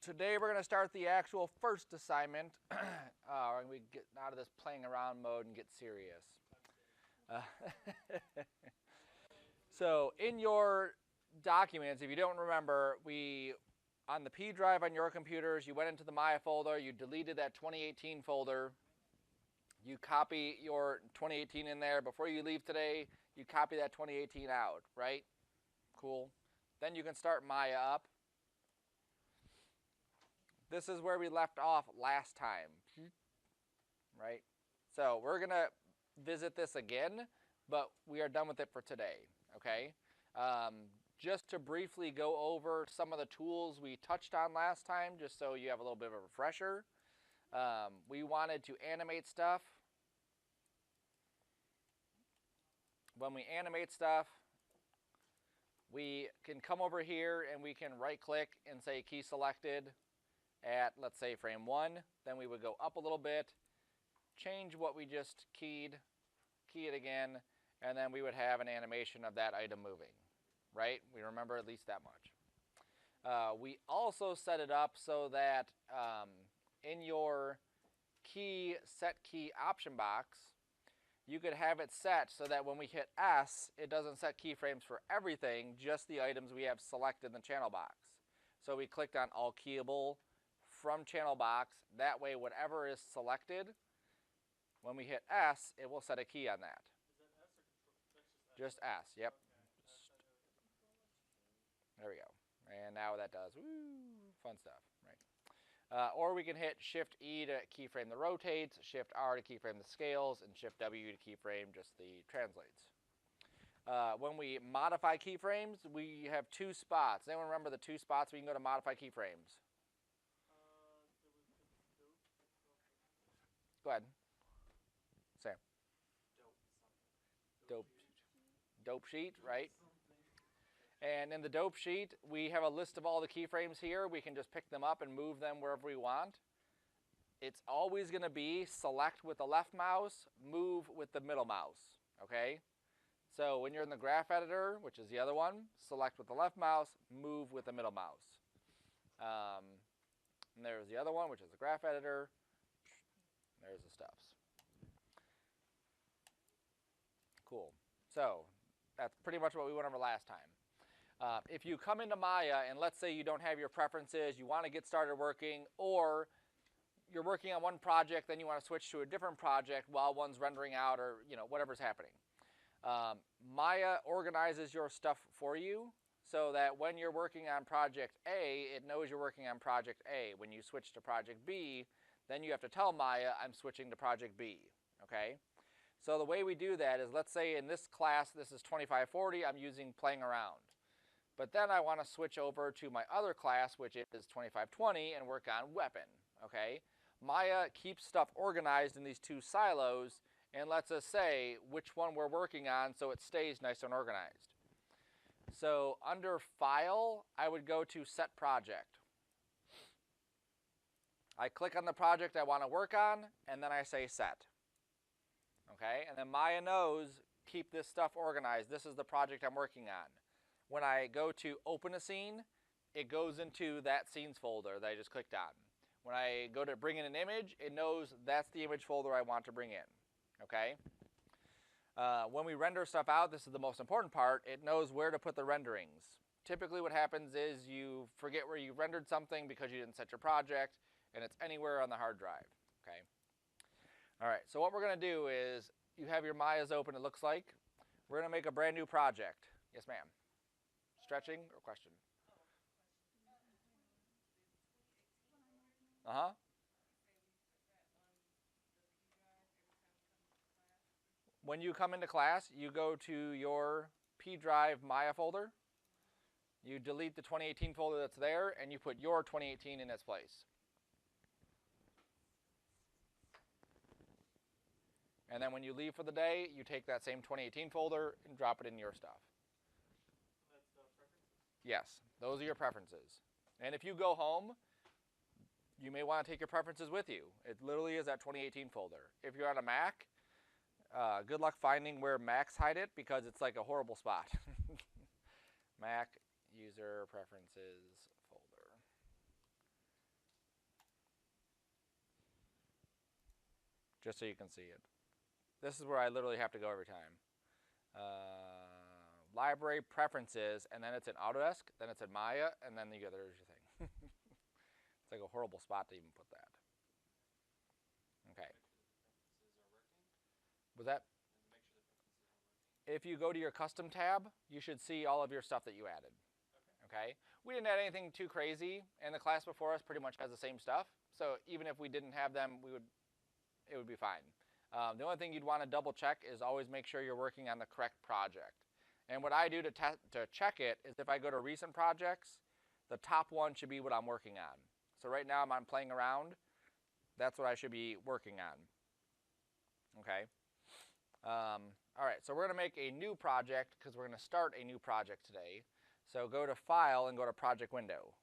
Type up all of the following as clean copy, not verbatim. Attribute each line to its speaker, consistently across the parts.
Speaker 1: Today we're going to start the actual first assignment. And we get out of this playing around mode and get serious. So in your documents, if you don't remember, on the P drive on your computers, you went into the Maya folder, you deleted that 2018 folder, you copy your 2018 in there. Before you leave today, you copy that 2018 out, right? Cool. Then you can start Maya up. This is where we left off last time, right? So we're going to visit this again, but we are done with it for today, okay? Just to briefly go over some of the tools we touched on last time, just so you have a little bit of a refresher. We wanted to animate stuff. When we animate stuff, we can come over here and we can right click and say key selected at, let's say, frame 1. Then we would go up a little bit, change what we just keyed, key it again, and then we would have an animation of that item moving, right? We remember at least that much. We also set it up so that in your set key option box, you could have it set so that when we hit S, it doesn't set keyframes for everything, just the items we have selected in the channel box. So we clicked on all keyable from channel box. That way, whatever is selected, when we hit S, it will set a key on that.
Speaker 2: Is that S or control? That's
Speaker 1: Just S, yep.
Speaker 2: Okay.
Speaker 1: There we go. And now that does, woo, fun stuff, right? Or we can hit Shift E to keyframe the rotates, Shift R to keyframe the scales, and Shift W to keyframe just the translates. When we modify keyframes, we have two spots. Anyone remember the two spots we can go to modify keyframes? Go ahead. Sam. Dope sheet, right? And in the dope sheet, we have a list of all the keyframes here. We can just pick them up and move them wherever we want. It's always going to be select with the left mouse, move with the middle mouse, okay? So when you're in the graph editor, which is the other one, select with the left mouse, move with the middle mouse. And there's the other one, which is the graph editor. There's the stuffs. Cool. So that's pretty much what we went over last time. If you come into Maya and let's say you don't have your preferences, you want to get started working, or you're working on one project, then you want to switch to a different project while one's rendering out, or whatever's happening. Maya organizes your stuff for you so that when you're working on project A, it knows you're working on project A. When you switch to project B, then you have to tell Maya, I'm switching to project B, okay? So the way we do that is, let's say in this class, this is 2540, I'm using playing around. But then I want to switch over to my other class, which is 2520, and work on weapon, okay? Maya keeps stuff organized in these two silos and lets us say which one we're working on so it stays nice and organized. So under File, I would go to Set Project. I click on the project I want to work on, and then I say Set. Okay, and then Maya knows, keep this stuff organized. This is the project I'm working on. When I go to open a scene, it goes into that scenes folder that I just clicked on. When I go to bring in an image, it knows that's the image folder I want to bring in. Okay? When we render stuff out, this is the most important part, it knows where to put the renderings. Typically what happens is you forget where you rendered something because you didn't set your project, and it's anywhere on the hard drive. Okay? All right, so what we're going to do is, you have your Mayas open, it looks like. We're going to make a brand new project. Yes, ma'am. Stretching or question? Uh-huh. When you come into class, you go to your P drive Maya folder. You delete the 2018 folder that's there, and you put your 2018 in its place. And then when you leave for the day, you take that same 2018 folder and drop it in your stuff.
Speaker 2: That's preferences?
Speaker 1: Yes, those are your preferences. And if you go home, you may want to take your preferences with you. It literally is that 2018 folder. If you're on a Mac, good luck finding where Macs hide it because it's like a horrible spot. Mac user preferences folder. just so you can see it. This is where I literally have to go every time. Library preferences, and then it's in Autodesk, then it's in Maya, and then there's your thing. It's like a horrible spot to even put that. Okay. Was that? If you go to your custom tab, you should see all of your stuff that you added. Okay. We didn't add anything too crazy, and the class before us pretty much has the same stuff. So even if we didn't have them, it would be fine. The only thing you'd want to double check is always make sure you're working on the correct project. And what I do to check it is if I go to recent projects, the top one should be what I'm working on. So right now I'm playing around. That's what I should be working on. Okay. All right, so we're going to make a new project because we're going to start a new project today. So go to File and go to Project Window.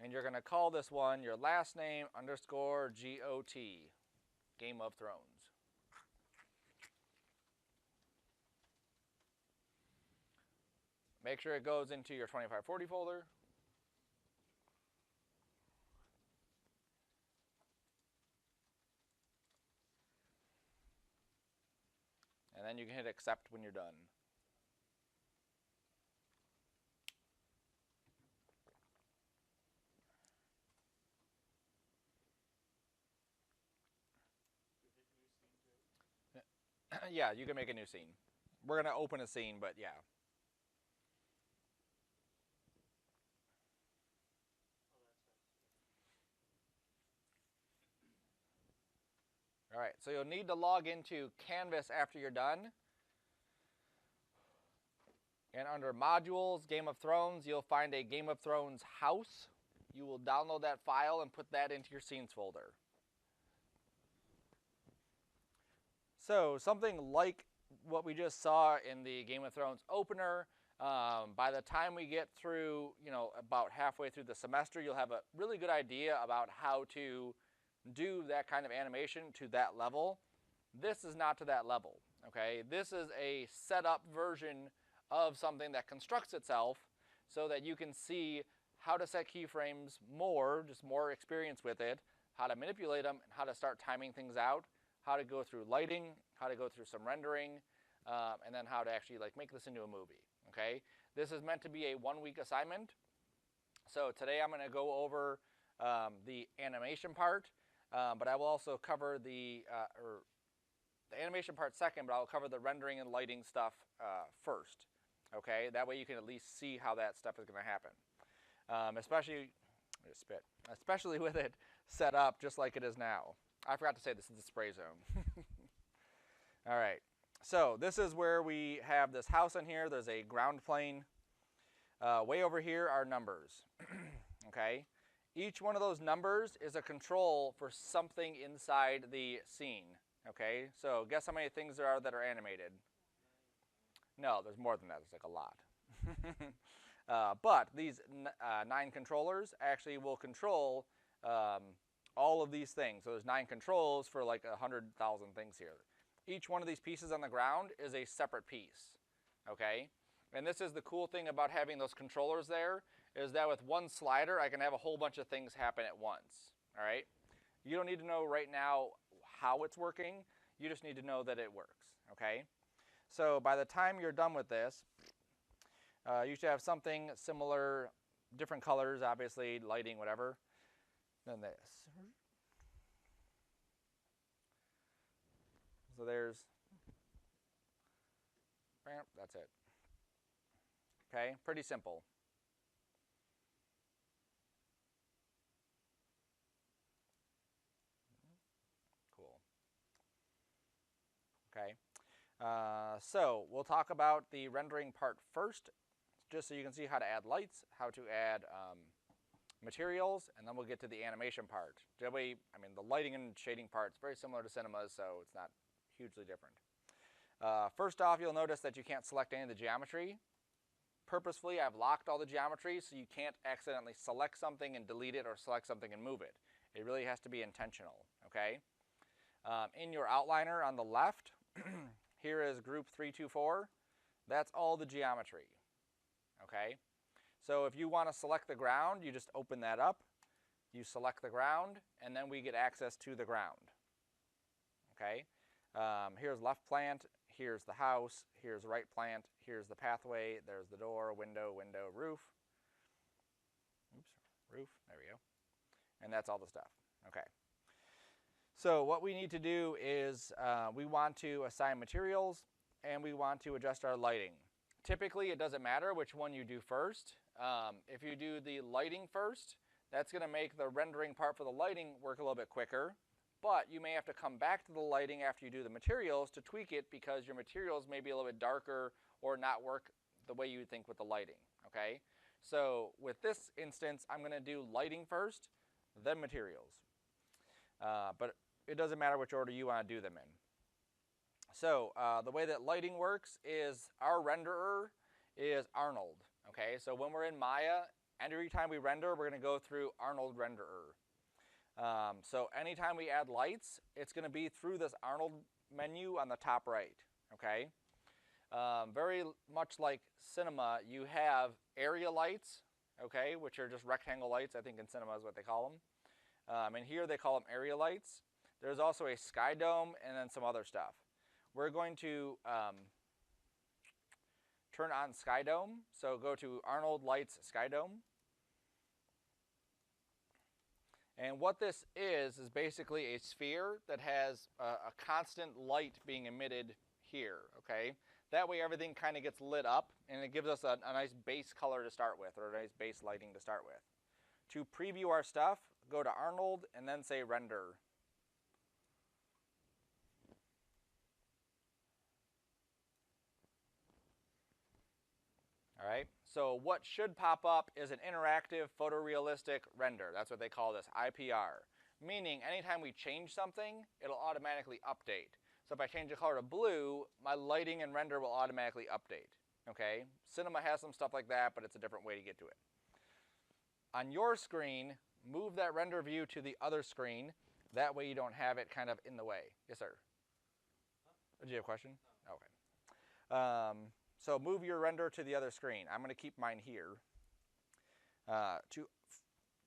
Speaker 1: And you're going to call this one your last name underscore GOT, Game of Thrones. Make sure it goes into your 2540 folder. And then you can hit accept when you're done. Yeah, you can make a new scene. We're going to open a scene, but yeah. All right, so you'll need to log into Canvas after you're done. And under Modules, Game of Thrones, you'll find a Game of Thrones house. You will download that file and put that into your Scenes folder. So something like what we just saw in the Game of Thrones opener, by the time we get through, about halfway through the semester, you'll have a really good idea about how to do that kind of animation to that level. This is not to that level, okay? This is a setup version of something that constructs itself so that you can see how to set keyframes just more experience with it, how to manipulate them, and how to start timing things out, how to go through lighting, how to go through some rendering, and then how to actually make this into a movie, okay? This is meant to be a 1-week assignment. So today I'm going to go over the animation part, but I will also cover the animation part second, but I'll cover the rendering and lighting stuff first, okay? That way you can at least see how that stuff is going to happen, especially with it set up just like it is now. I forgot to say this is the spray zone. All right, so this is where we have this house in here. There's a ground plane. Way over here are numbers, okay? Each one of those numbers is a control for something inside the scene, okay? So guess how many things there are that are animated? No, there's more than that. There's a lot. But these 9 controllers actually will control all of these things. So there's 9 controls for 100,000 things here. Each one of these pieces on the ground is a separate piece, okay? And this is the cool thing about having those controllers there, is that with one slider, I can have a whole bunch of things happen at once, all right? You don't need to know right now how it's working. You just need to know that it works, okay? So by the time you're done with this, you should have something similar, different colors, obviously, lighting, whatever, than this. So that's it. Okay, pretty simple. Cool. Okay, so we'll talk about the rendering part first, just so you can see how to add lights, how to add materials, and then we'll get to the animation part. That way, the lighting and shading part is very similar to Cinema's, so it's not hugely different. First off, you'll notice that you can't select any of the geometry. Purposefully, I've locked all the geometry so you can't accidentally select something and delete it or select something and move it. It really has to be intentional, okay? In your outliner on the left, here is group 324. That's all the geometry, okay? So if you want to select the ground, you just open that up, you select the ground, and then we get access to the ground. Okay, here's left plant, here's the house, here's right plant, here's the pathway, there's the door, window, roof. Oops, roof, there we go. And that's all the stuff. Okay. So what we need to do is we want to assign materials and we want to adjust our lighting. Typically, it doesn't matter which one you do first. If you do the lighting first, that's going to make the rendering part for the lighting work a little bit quicker. But you may have to come back to the lighting after you do the materials to tweak it because your materials may be a little bit darker or not work the way you think with the lighting. Okay? So with this instance, I'm going to do lighting first, then materials. But it doesn't matter which order you want to do them in. So the way that lighting works is our renderer is Arnold. Okay, so when we're in Maya, every time we render, we're going to go through Arnold renderer. So anytime we add lights, it's going to be through this Arnold menu on the top right. Okay, very much like Cinema, you have area lights. Okay, which are just rectangle lights. I think in Cinema is what they call them. And here they call them area lights. There's also a sky dome and then some other stuff. We're going to turn on sky dome. So go to Arnold Lights Sky Dome. And what this is basically a sphere that has a constant light being emitted here. Okay, that way everything kind of gets lit up and it gives us a nice base color to start with, or a nice base lighting to start with. To preview our stuff, go to Arnold and then say render. All right, so what should pop up is an interactive photorealistic render. That's what they call this, IPR. Meaning anytime we change something, it'll automatically update. So if I change the color to blue, my lighting and render will automatically update. Okay, Cinema has some stuff like that, but it's a different way to get to it. On your screen, move that render view to the other screen. That way you don't have it kind of in the way. Yes, sir? Did you have a question? Okay. So move your render to the other screen. I'm going to keep mine here. To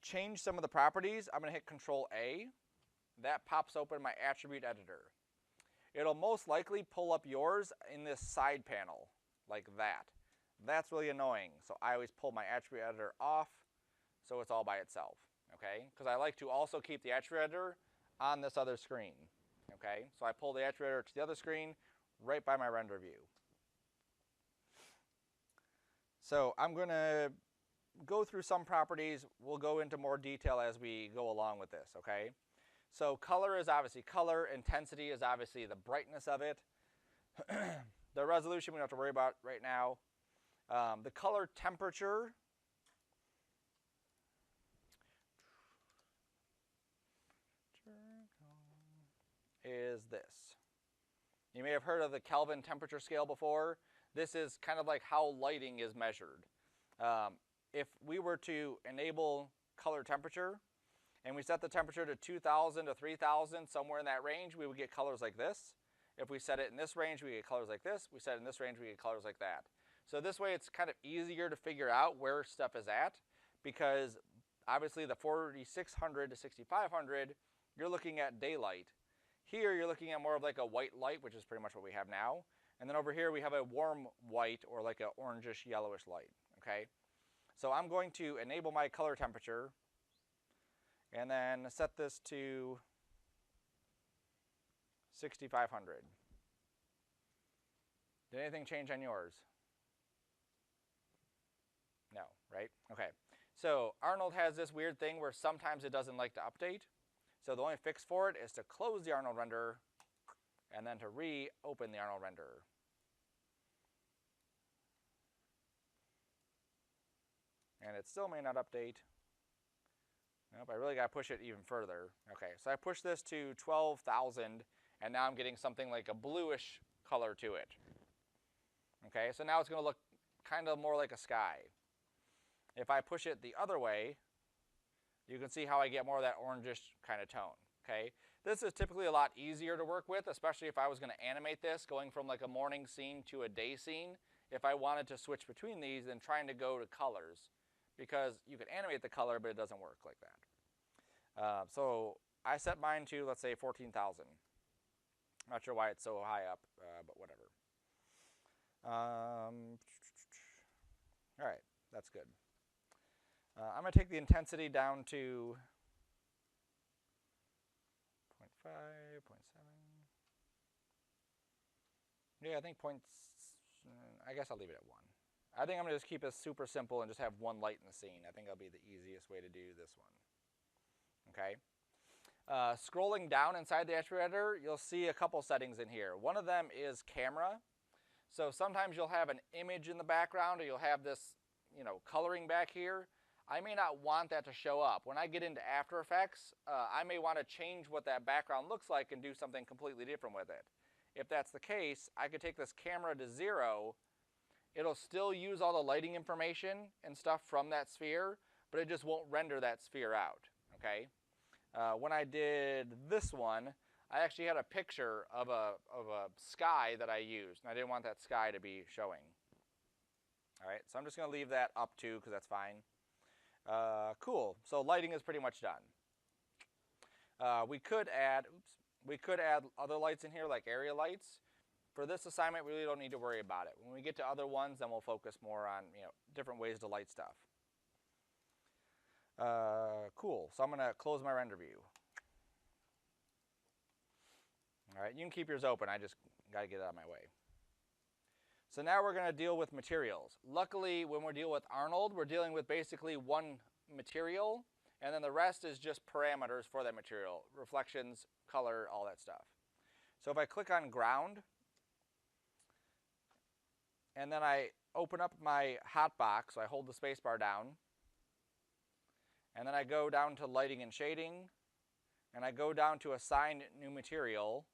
Speaker 1: change some of the properties, I'm going to hit Control A. That pops open my attribute editor. It'll most likely pull up yours in this side panel, like that. That's really annoying. So I always pull my attribute editor off so it's all by itself. Okay? Because I like to also keep the attribute editor on this other screen. Okay? So I pull the attribute editor to the other screen right by my render view. So I'm going to go through some properties. We'll go into more detail as we go along with this, okay? So color is obviously color. Intensity is obviously the brightness of it. The resolution we don't have to worry about right now. The color temperature is this. You may have heard of the Kelvin temperature scale before. This is kind of like how lighting is measured. If we were to enable color temperature and we set the temperature to 2000 to 3000, somewhere in that range, we would get colors like this. If we set it in this range, we get colors like this. We set it in this range, we get colors like that. So this way it's kind of easier to figure out where stuff is at, because obviously the 4600 to 6500, you're looking at daylight. Here you're looking at more of like a white light, which is pretty much what we have now. And then over here we have a warm white, or like a orangish yellowish light, okay? So I'm going to enable my color temperature and then set this to 6500. Did anything change on yours? No, right? Okay. So Arnold has this weird thing where sometimes it doesn't like to update. So the only fix for it is to close the Arnold renderer and then to reopen the Arnold renderer. And it still may not update. Nope, I really got to push it even further. Okay, so I pushed this to 12,000, and now I'm getting something like a bluish color to it. Okay, so now it's going to look kind of more like a sky. If I push it the other way, you can see how I get more of that orangish kind of tone. Okay, this is typically a lot easier to work with, especially if I was going to animate this, going from like a morning scene to a day scene. If I wanted to switch between these, then trying to go to colors. because you can animate the color, but it doesn't work like that. So I set mine to, let's say, 14,000. Not sure why it's so high up, but whatever. All right, that's good. I'm going to take the intensity down to 0.5, 0.7. Yeah, I think points. I guess I'll leave it at 1. I think I'm going to just keep it super simple and just have one light in the scene. I think that'll be the easiest way to do this one. Okay. Scrolling down inside the attribute editor, you'll see a couple settings in here. One of them is camera. So sometimes you'll have an image in the background, or you'll have this, coloring back here. I may not want that to show up. When I get into After Effects, I may want to change what that background looks like and do something completely different with it. If that's the case, I could take this camera to 0. It'll still use all the lighting information and stuff from that sphere, but it just won't render that sphere out. Okay. When I did this one, I actually had a picture of a sky that I used, and I didn't want that sky to be showing. All right, so I'm just going to leave that up too, because that's fine. Cool. So lighting is pretty much done. We could add other lights in here, like area lights. For this assignment, we really don't need to worry about it. When we get to other ones, then we'll focus more on different ways to light stuff. Cool. So I'm going to close my render view. All right, you can keep yours open. I just got to get it out of my way. So now we're going to deal with materials. Luckily, when we're dealing with Arnold, we're dealing with basically one material, and then the rest is just parameters for that material. Reflections, color, all that stuff. So if I click on ground, and then I open up my hotbox, so I hold the spacebar down, and then I go down to lighting and shading, and I go down to assign new material.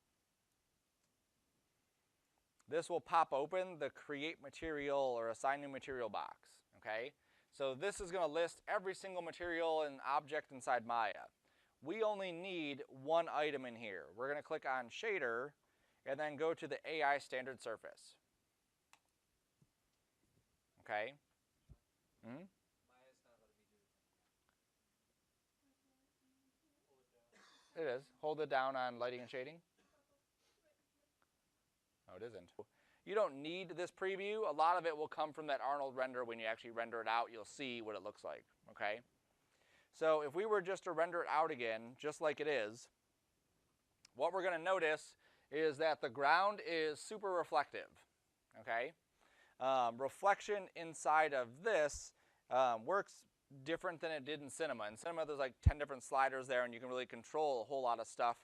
Speaker 1: This will pop open the create material or assign new material box. Okay, so this is going to list every single material and object inside Maya. We only need one item in here. We're going to click on shader and then go to the AI standard surface. Okay. Mm-hmm. It is. Hold it down on lighting and shading. No, it isn't. You don't need this preview. A lot of it will come from that Arnold render. When you actually render it out, you'll see what it looks like. Okay. So if we were just to render it out again, just like it is, what we're going to notice is that the ground is super reflective. Okay. Reflection inside of this works different than it did in Cinema. In Cinema, there's like 10 different sliders there, and you can really control a whole lot of stuff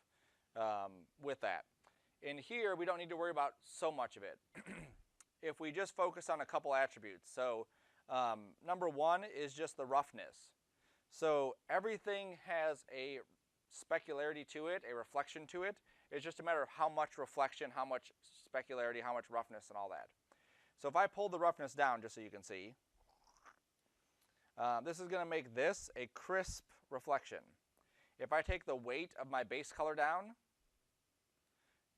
Speaker 1: with that. In here, we don't need to worry about so much of it. If we just focus on a couple attributes. So number one is just the roughness. So everything has a specularity to it, a reflection to it. It's just a matter of how much reflection, how much specularity, how much roughness, and all that. So if I pull the roughness down, just so you can see, this is going to make this a crisp reflection. If I take the weight of my base color down,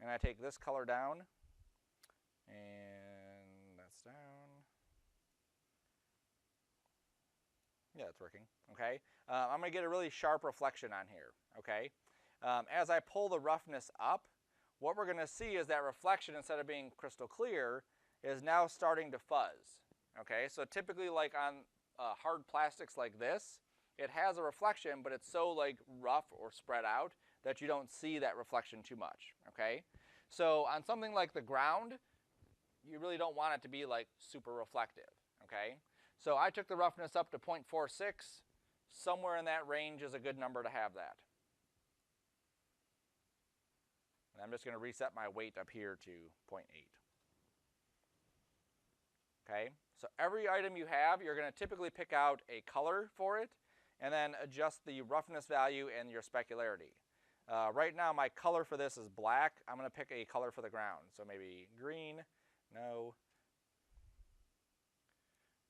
Speaker 1: and I take this color down, and that's down. Yeah, it's working. Okay. I'm going to get a really sharp reflection on here. Okay. As I pull the roughness up, what we're going to see is that reflection, instead of being crystal clear, is now starting to fuzz. Okay. So typically, like on hard plastics like this, it has a reflection, but it's so like rough or spread out that you don't see that reflection too much. Okay. So on something like the ground, you really don't want it to be like super reflective. Okay. So I took the roughness up to 0.46. Somewhere in that range is a good number to have that. And I'm just going to reset my weight up here to 0.8. Okay, so every item you have, you're going to typically pick out a color for it and then adjust the roughness value and your specularity. Right now my color for this is black. I'm going to pick a color for the ground. So maybe green, no,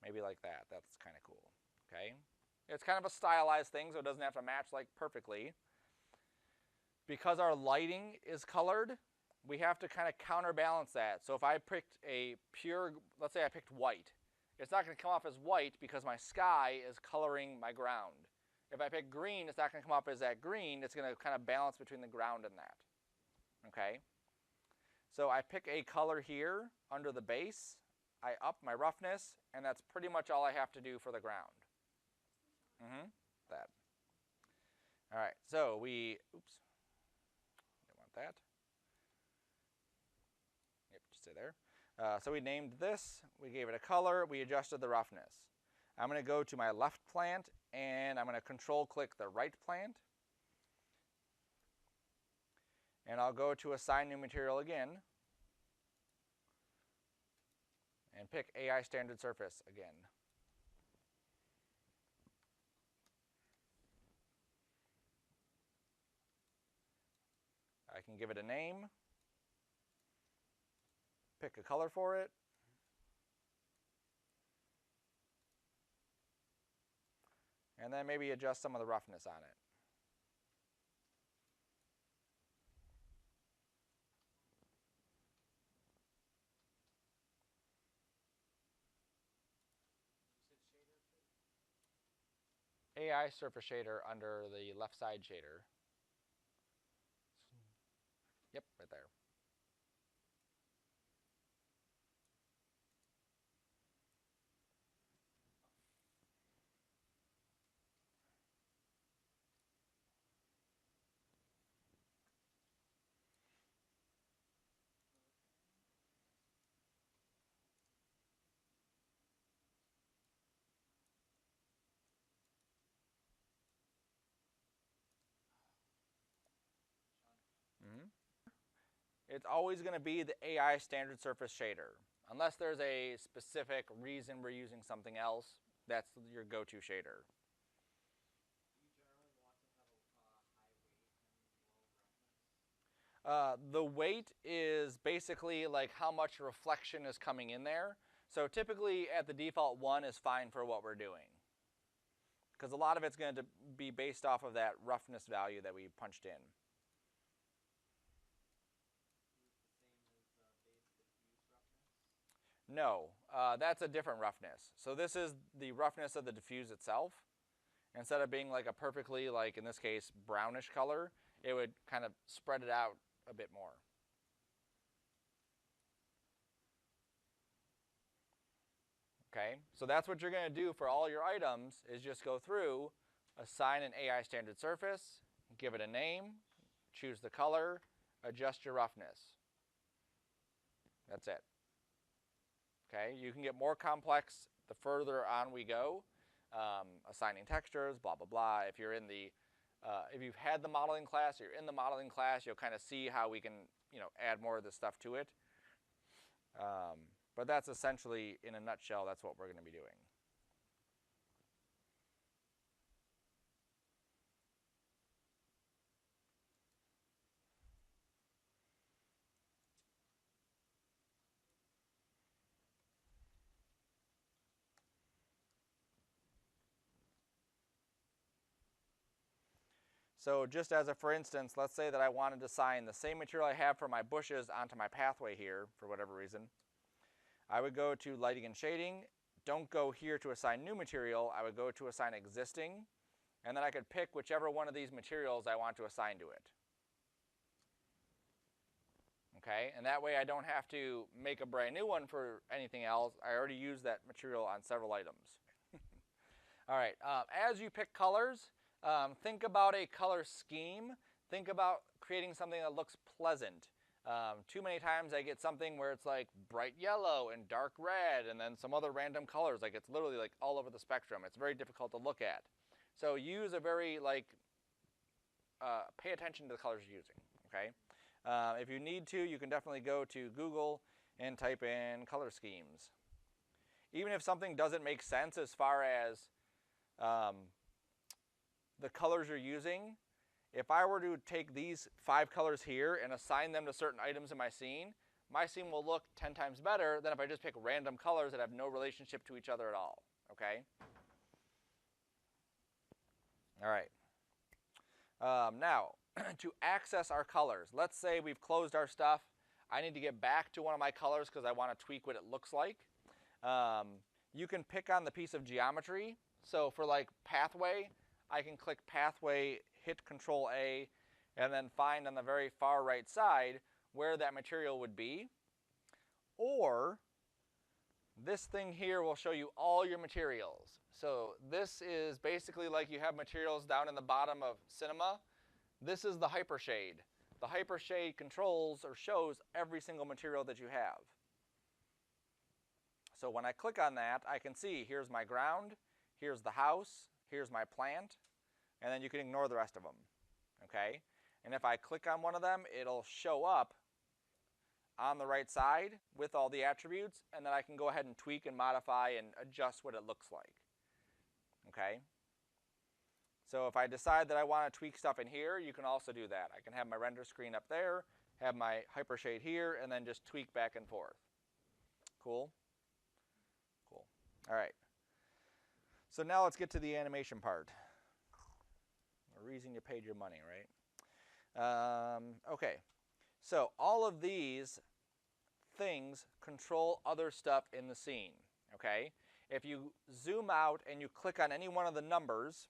Speaker 1: maybe like that. That's kind of cool. Okay, it's kind of a stylized thing, so it doesn't have to match like perfectly. Because our lighting is colored, we have to kind of counterbalance that. So if I picked a pure, let's say I picked white, it's not going to come off as white because my sky is coloring my ground. If I pick green, it's not going to come off as that green. It's going to kind of balance between the ground and that. Okay? So I pick a color here under the base. I up my roughness, and that's pretty much all I have to do for the ground. That. All right, so we, oops, don't want that. Yep, just stay there. So we named this, we gave it a color, we adjusted the roughness. I'm going to go to my left plant, and I'm going to control click the right plant. And I'll go to assign new material again. And pick AI standard surface again. I can give it a name, pick a color for it, and then maybe adjust some of the roughness on it. AI surface shader under the left side shader. Yep, right there. It's always going to be the AI standard surface shader. Unless there's a specific reason we're using something else, that's your go-to shader. The weight is basically like how much reflection is coming in there. So typically at the default 1 is fine for what we're doing. Because a lot of it's going to be based off of that roughness value that we punched in. No, that's a different roughness. So this is the roughness of the diffuse itself. Instead of being like a perfectly, like in this case, brownish color, it would kind of spread it out a bit more. Okay, so that's what you're going to do for all your items is just go through, assign an AI standard surface, give it a name, choose the color, adjust your roughness. That's it. Okay, you can get more complex the further on we go, assigning textures, blah, blah, blah. If you're in the, if you've had the modeling class, or you're in the modeling class, you'll kind of see how we can, add more of this stuff to it. But that's essentially, in a nutshell, that's what we're going to be doing. So just as a for instance, let's say that I wanted to assign the same material I have for my bushes onto my pathway here, for whatever reason. I would go to lighting and shading. Don't go here to assign new material. I would go to assign existing. And then I could pick whichever one of these materials I want to assign to it. Okay, and that way I don't have to make a brand new one for anything else. I already used that material on several items. All right, as you pick colors, think about a color scheme. Think about creating something that looks pleasant. Too many times I get something where it's like bright yellow and dark red and then some other random colors. Like it's literally like all over the spectrum. It's very difficult to look at. So use a very pay attention to the colors you're using, okay? If you need to, you can definitely go to Google and type in color schemes. Even if something doesn't make sense as far as the colors you're using, if I were to take these 5 colors here and assign them to certain items in my scene will look 10 times better than if I just pick random colors that have no relationship to each other at all, okay? All right. Now, to access our colors, let's say we've closed our stuff. I need to get back to one of my colors because I want to tweak what it looks like. you can pick on the piece of geometry. So for like pathway, I can click pathway, hit Control A, and then find on the very far right side where that material would be. Or this thing here will show you all your materials. So this is basically like you have materials down in the bottom of Cinema. This is the Hypershade. The Hypershade controls or shows every single material that you have. So when I click on that, I can see here's my ground, here's the house, here's my plant, and then you can ignore the rest of them. Okay? And if I click on one of them, it'll show up on the right side with all the attributes, and then I can go ahead and tweak and modify and adjust what it looks like. Okay? So if I decide that I want to tweak stuff in here, you can also do that. I can have my render screen up there, have my Hypershade here, and then just tweak back and forth. Cool? Cool. All right. So now let's get to the animation part. The reason you paid your money, right? Okay. So all of these things control other stuff in the scene. Okay? If you zoom out and you click on any one of the numbers,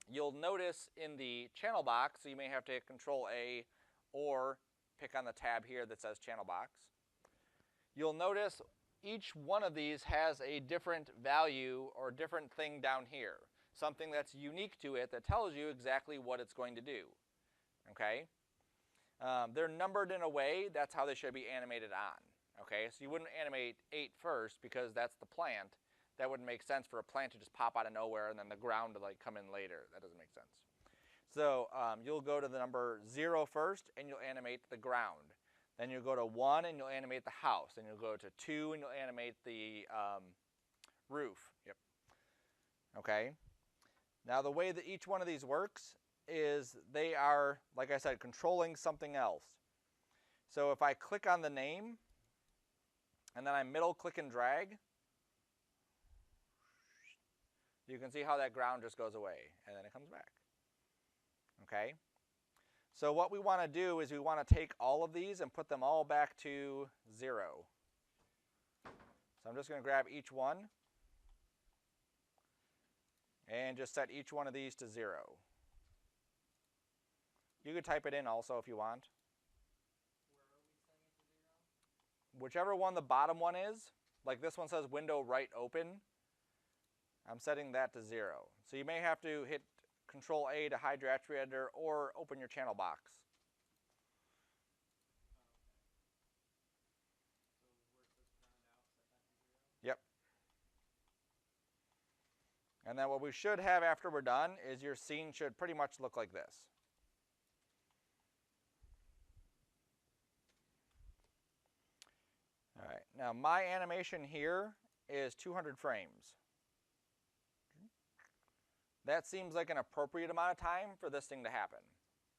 Speaker 1: you'll notice in the channel box, so you may have to hit Control A or pick on the tab here that says channel box. You'll notice each one of these has a different value or different thing down here. Something that's unique to it that tells you exactly what it's going to do. Okay? They're numbered in a way, that's how they should be animated on. Okay, so you wouldn't animate 8 first because that's the plant. That wouldn't make sense for a plant to just pop out of nowhere and then the ground to like come in later. That doesn't make sense. So you'll go to the number 0 first and you'll animate the ground. Then you'll go to 1 and you'll animate the house. Then you'll go to 2 and you'll animate the roof. Yep. Okay. Now the way that each one of these works is they are, like I said, controlling something else. So if I click on the name and then I middle click and drag, you can see how that ground just goes away and then it comes back. Okay? So what we want to do is we want to take all of these and put them all back to 0. So I'm just going to grab each one and just set each one of these to 0. You could type it in also if you want. Whichever one the bottom one is, like this one says window right open, I'm setting that to 0. So you may have to hit Control A to hide your attribute editor or open your channel box. Yep. And then what we should have after we're done is your scene should pretty much look like this. All right, now my animation here is 200 frames. That seems like an appropriate amount of time for this thing to happen,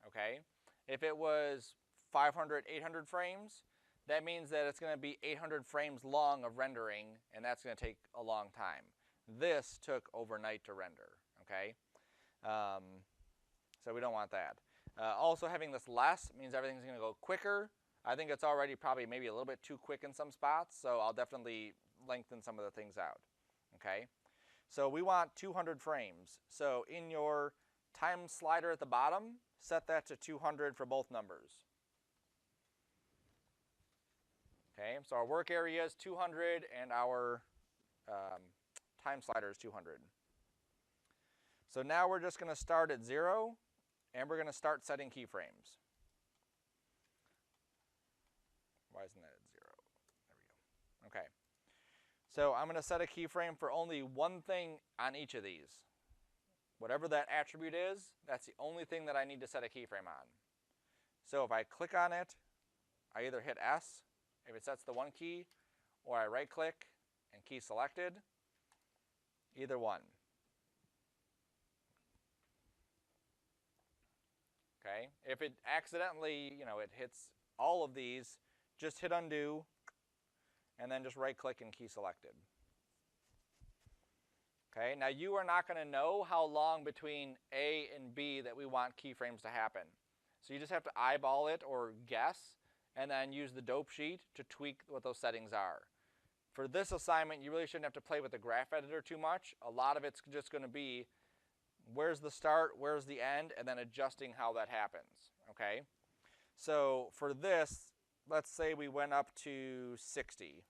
Speaker 1: okay? If it was 500, 800 frames, that means that it's going to be 800 frames long of rendering, and that's going to take a long time. This took overnight to render, okay? So we don't want that. Also having this less means everything's going to go quicker. I think it's already probably maybe a little bit too quick in some spots, so I'll definitely lengthen some of the things out, okay? So we want 200 frames. So in your time slider at the bottom, set that to 200 for both numbers. Okay, so our work area is 200 and our time slider is 200. So now we're just going to start at 0 and we're going to start setting keyframes. Why isn't that at 0? There we go. Okay. So I'm going to set a keyframe for only one thing on each of these. Whatever that attribute is, that's the only thing that I need to set a keyframe on. So if I click on it, I either hit S if it sets the one key, or I right click and key selected, either one. Okay, if it accidentally, it hits all of these, just hit undo and then just right click and key selected. Okay, now you are not going to know how long between A and B that we want keyframes to happen. So you just have to eyeball it or guess and then use the dope sheet to tweak what those settings are. For this assignment, you really shouldn't have to play with the graph editor too much. A lot of it's just going to be where's the start, where's the end, and then adjusting how that happens, okay? So for this, let's say we went up to 60.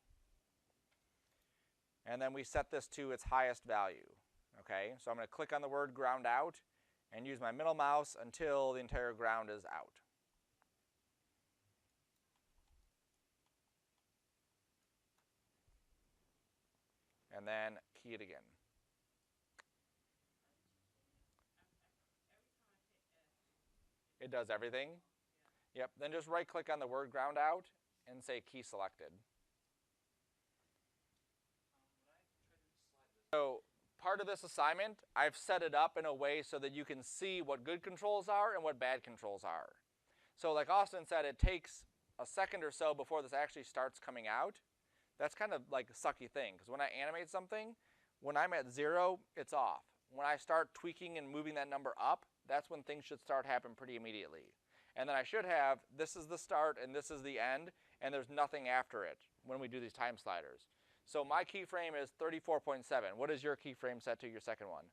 Speaker 1: And then we set this to its highest value, okay? So I'm going to click on the word ground out and use my middle mouse until the entire ground is out. And then key it again. It does everything? Yep, then just right click on the word ground out and say key selected. So part of this assignment, I've set it up in a way so that you can see what good controls are and what bad controls are. So like Austin said, it takes a second or so before this actually starts coming out. That's kind of like a sucky thing, because when I animate something, when I'm at 0, it's off. When I start tweaking and moving that number up, that's when things should start happening pretty immediately. And then I should have, this is the start and this is the end, and there's nothing after it when we do these time sliders. So my keyframe is 34.7. What is your keyframe set to your second one?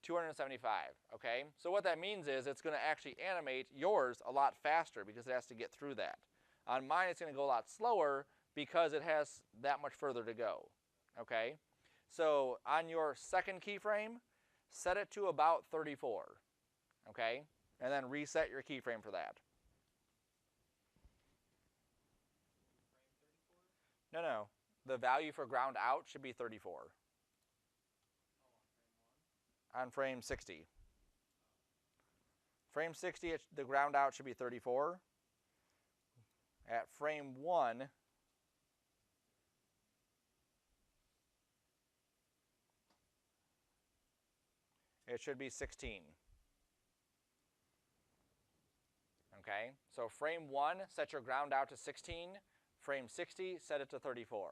Speaker 1: 275, okay? So what that means is it's going to actually animate yours a lot faster because it has to get through that. On mine, it's going to go a lot slower because it has that much further to go, okay? So on your second keyframe, set it to about 34, okay? And then reset your keyframe for that. No. The value for ground out should be 34. On frame 60. Frame 60, the ground out should be 34. At frame 1, it should be 16. Okay, so frame 1, set your ground out to 16. Frame 60, set it to 34.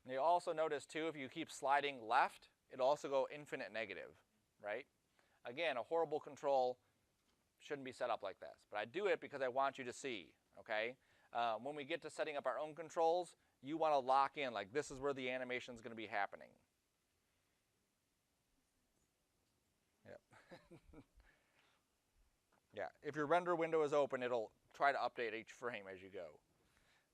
Speaker 1: And you'll also notice too, if you keep sliding left, it'll also go infinite negative, right? Again, a horrible control shouldn't be set up like this, but I do it because I want you to see, okay? When we get to setting up our own controls, you want to lock in, like this is where the animation is going to be happening. Yep. Yeah, if your render window is open, it'll try to update each frame as you go.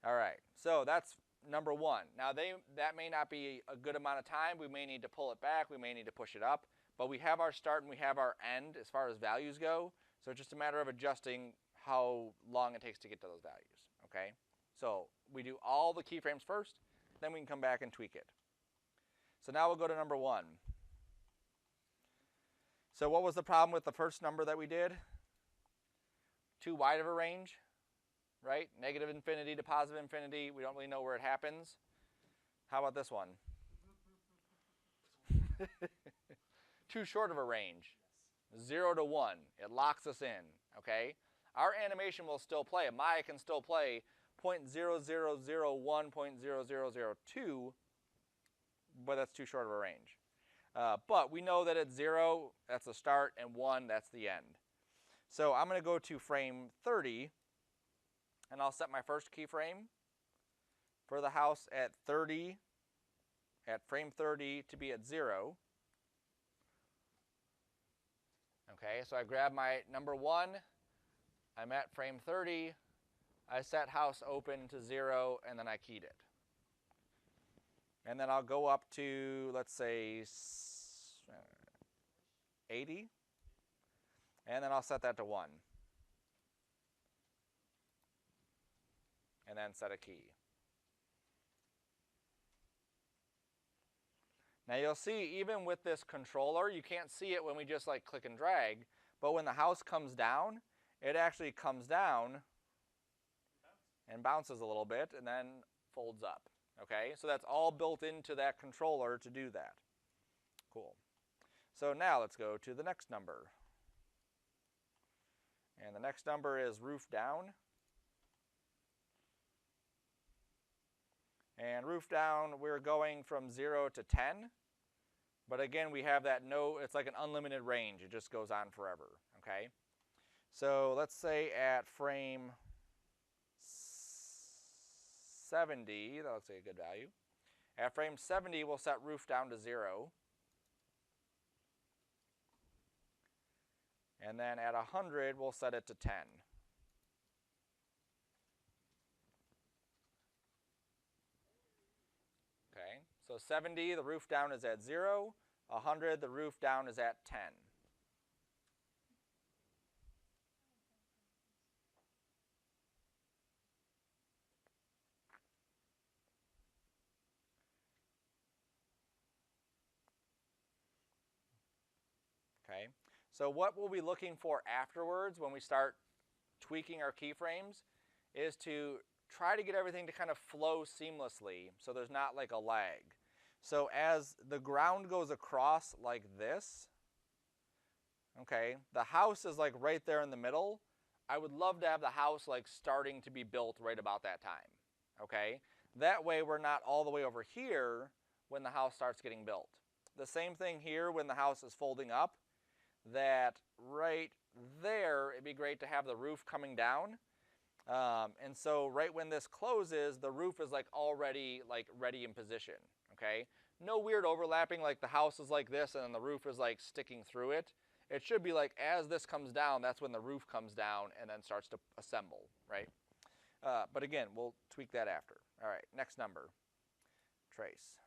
Speaker 1: All right, so that's number 1. Now that may not be a good amount of time. We may need to pull it back. We may need to push it up. But we have our start and we have our end as far as values go. So it's just a matter of adjusting how long it takes to get to those values, okay? So we do all the keyframes first, then we can come back and tweak it. So now we'll go to number 1. So what was the problem with the first number that we did? Too wide of a range, right? Negative infinity to positive infinity. We don't really know where it happens. How about this one? Too short of a range. 0 to 1. It locks us in, okay? Our animation will still play. Maya can still play 0.0001, 0.0002, but that's too short of a range. But we know that it's 0, that's the start, and 1, that's the end. So I'm going to go to frame 30, and I'll set my first keyframe for the house at 30, at frame 30 to be at 0. Okay, so I grab my number 1, I'm at frame 30, I set house open to 0, and then I keyed it. And then I'll go up to, let's say, 80, and then I'll set that to 1. And then set a key. Now you'll see, even with this controller, you can't see it when we just like click and drag, but when the house comes down, it actually comes down and bounces a little bit and then folds up. Okay, so that's all built into that controller to do that. Cool. So now let's go to the next number. And the next number is roof down. And roof down, we're going from 0 to 10. But again, we have that it's like an unlimited range. It just goes on forever, okay? So let's say at frame 70, that looks like a good value. At frame 70, we'll set roof down to 0. And then at 100, we'll set it to 10. Okay, so 70, the roof down is at 0. 100, the roof down is at 10. Okay, so what we'll be looking for afterwards when we start tweaking our keyframes is to try to get everything to kind of flow seamlessly so there's not like a lag. So as the ground goes across like this, okay, the house is like right there in the middle. I would love to have the house like starting to be built right about that time, okay? That way we're not all the way over here when the house starts getting built. The same thing here when the house is folding up, that right there, it'd be great to have the roof coming down. And so right when this closes, the roof is like already like ready in position, okay? No weird overlapping like the house is like this and then the roof is like sticking through it. It should be like as this comes down, that's when the roof comes down and then starts to assemble, right? But again, we'll tweak that after. All right, next number, trace.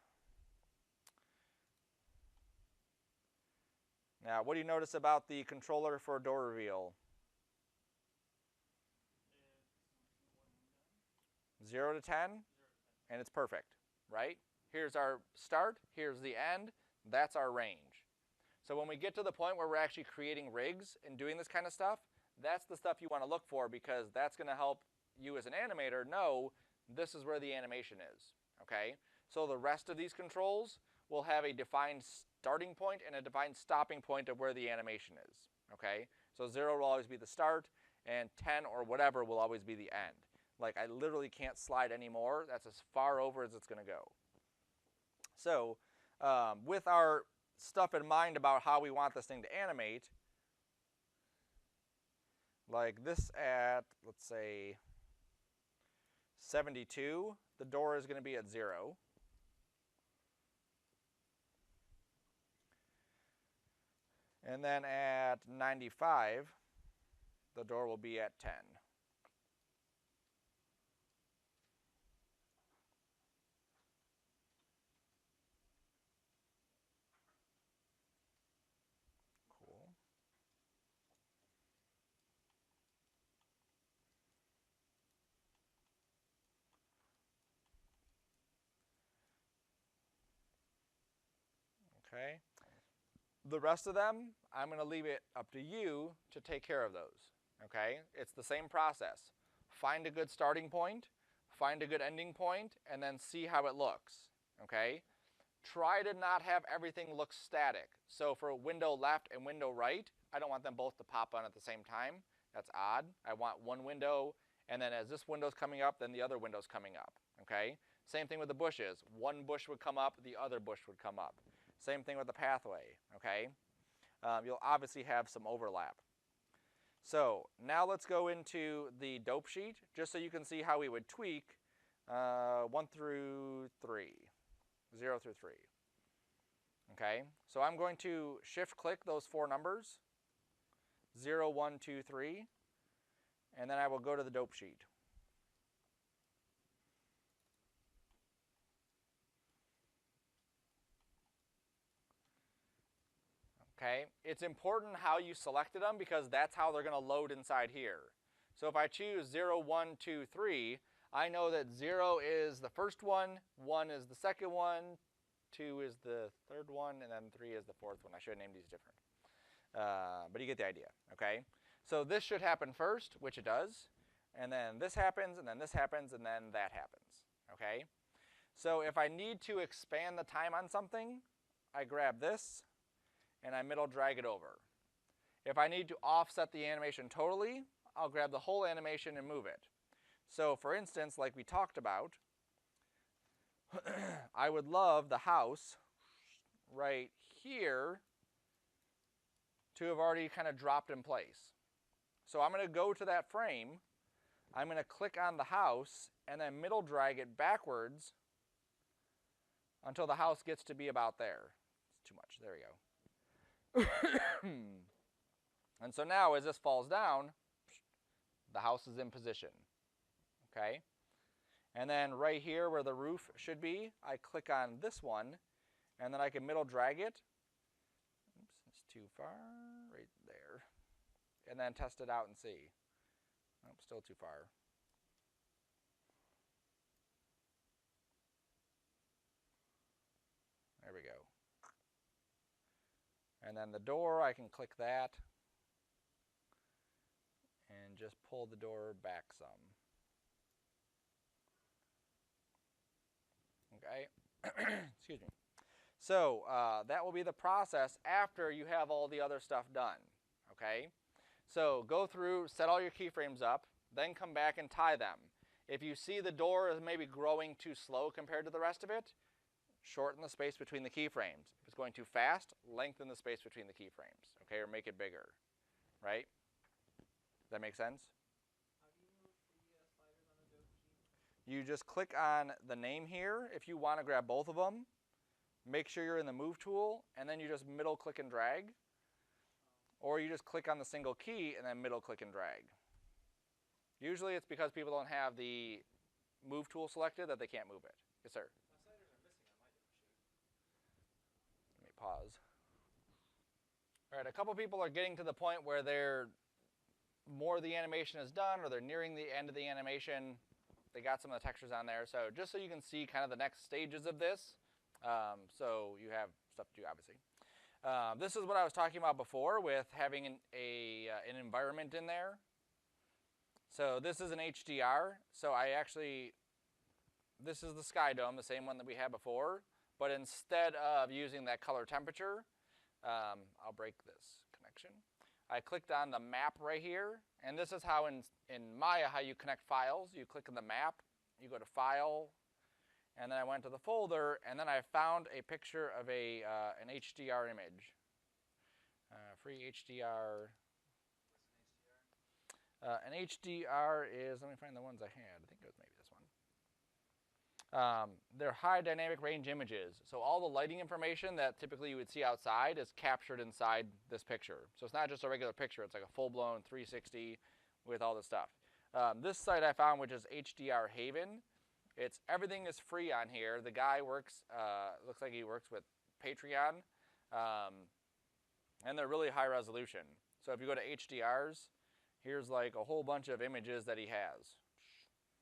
Speaker 1: Now, what do you notice about the controller for door reveal? 0 to 10, and it's perfect, right? Here's our start, here's the end, that's our range. So when we get to the point where we're actually creating rigs and doing this kind of stuff, that's the stuff you want to look for because that's going to help you as an animator know this is where the animation is, okay? So the rest of these controls will have a defined starting point and a defined stopping point of where the animation is, okay? So 0 will always be the start, and 10 or whatever will always be the end. Like, I literally can't slide anymore. That's as far over as it's going to go. So with our stuff in mind about how we want this thing to animate, like this at, let's say, 72, the door is going to be at 0. And then at 95, the door will be at 10. Cool. Okay. The rest of them, I'm going to leave it up to you to take care of those, okay? It's the same process. Find a good starting point, find a good ending point, and then see how it looks, okay? Try to not have everything look static. So for window left and window right, I don't want them both to pop on at the same time. That's odd. I want one window, and then as this window's coming up, then the other window's coming up, okay? Same thing with the bushes. One bush would come up, the other bush would come up. Same thing with the pathway, okay? You'll obviously have some overlap. So now let's go into the dope sheet, just so you can see how we would tweak 1 through 3, 0 through 3. Okay, so I'm going to shift click those 4 numbers, 0, 1, 2, 3, and then I will go to the dope sheet. Okay, it's important how you selected them because that's how they're going to load inside here. So if I choose 0, 1, 2, 3, I know that 0 is the first one, 1 is the second one, 2 is the third one, and then 3 is the fourth one. I should have named these different. But you get the idea, okay? So this should happen first, which it does, and then this happens, and then this happens, and then that happens, okay? So if I need to expand the time on something, I grab this, and I middle drag it over. If I need to offset the animation totally, I'll grab the whole animation and move it. So for instance, like we talked about, I would love the house right here to have already kind of dropped in place. So I'm going to go to that frame. I'm going to click on the house and then middle drag it backwards until the house gets to be about there. It's too much. There we go. And so now as this falls down, the house is in position. Okay? And then right here where the roof should be, I click on this one, and then I can middle drag it. Oops, it's too far. Right there. And then test it out and see. Nope, still too far. There we go. And then the door, I can click that and just pull the door back some. Okay, excuse me. So that will be the process after you have all the other stuff done. Okay, so go through, set all your keyframes up, then come back and tie them. If you see the door is maybe growing too slow compared to the rest of it, shorten the space between the keyframes. If it's going too fast, lengthen the space between the keyframes, okay, or make it bigger, right? Does that make sense?
Speaker 2: How do you move the sliders on the Adobe machine?
Speaker 1: You just click on the name here if you want to grab both of them. Make sure you're in the move tool, and then you just middle click and drag. Or you just click on the single key and then middle click and drag. Usually it's because people don't have the move tool selected that they can't move it. Yes, sir?
Speaker 2: My sliders are missing on my different sheet.
Speaker 1: Let me pause. All right, a couple people are getting to the point where more of the animation is done, or they're nearing the end of the animation. They got some of the textures on there. So just so you can see kind of the next stages of this, so you have stuff to do, obviously. This is what I was talking about before with having an environment in there. So this is an HDR. So this is the Sky Dome, the same one that we had before. But instead of using that color temperature, I'll break this connection. I clicked on the map right here. And this is how in Maya, how you connect files. You click on the map, you go to File, and then I went to the folder, and then I found a picture of an HDR image. Free HDR.
Speaker 2: What's an HDR?
Speaker 1: An HDR is, let me find the ones I had. I think it was maybe this one. They're high dynamic range images. So all the lighting information that typically you would see outside is captured inside this picture. So it's not just a regular picture. It's like a full-blown 360 with all this stuff. This site I found, which is HDR Haven. Everything is free on here. The guy works, looks like he works with Patreon. And they're really high resolution. So if you go to HDRs, here's like a whole bunch of images that he has.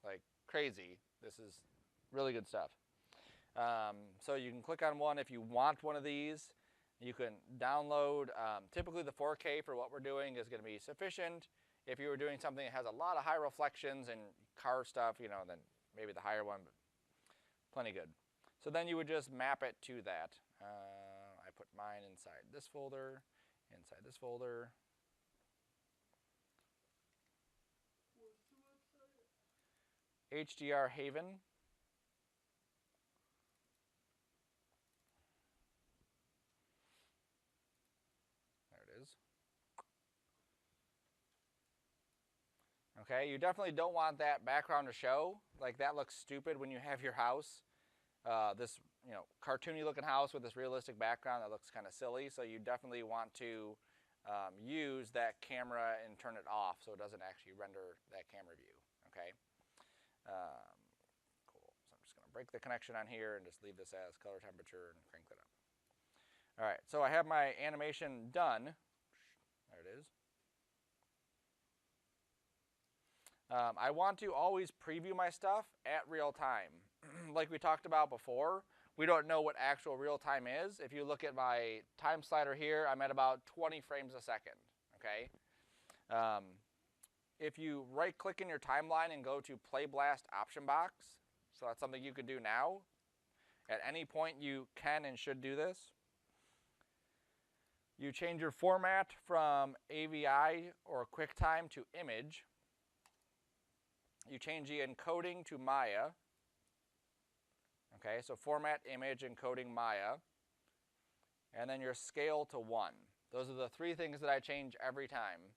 Speaker 1: Like crazy. This is really good stuff. So you can click on one if you want one of these. You can download. Typically the 4K for what we're doing is going to be sufficient. If you were doing something that has a lot of high reflections and car stuff, you know, then maybe the higher one, but plenty good. So then you would just map it to that. I put mine inside this folder,
Speaker 2: What's the website?
Speaker 1: HDR Haven. There it is. Okay, you definitely don't want that background to show. Like that looks stupid when you have your house. This, you know, cartoony looking house with this realistic background that looks kind of silly. So you definitely want to use that camera and turn it off so it doesn't actually render that camera view. Okay. Cool. So I'm just going to break the connection on here and just leave this as color temperature and crank that up. All right. So I have my animation done. There it is. I want to always preview my stuff at real time. Like we talked about before, we don't know what actual real time is. If you look at my time slider here, I'm at about 20 frames a second, okay? If you right click in your timeline and go to Play Blast option box, so that's something you could do now. At any point you can and should do this. You change your format from AVI or QuickTime to image. You change the encoding to Maya. Okay, so format, image, encoding, Maya. And then your scale to 1. Those are the 3 things that I change every time.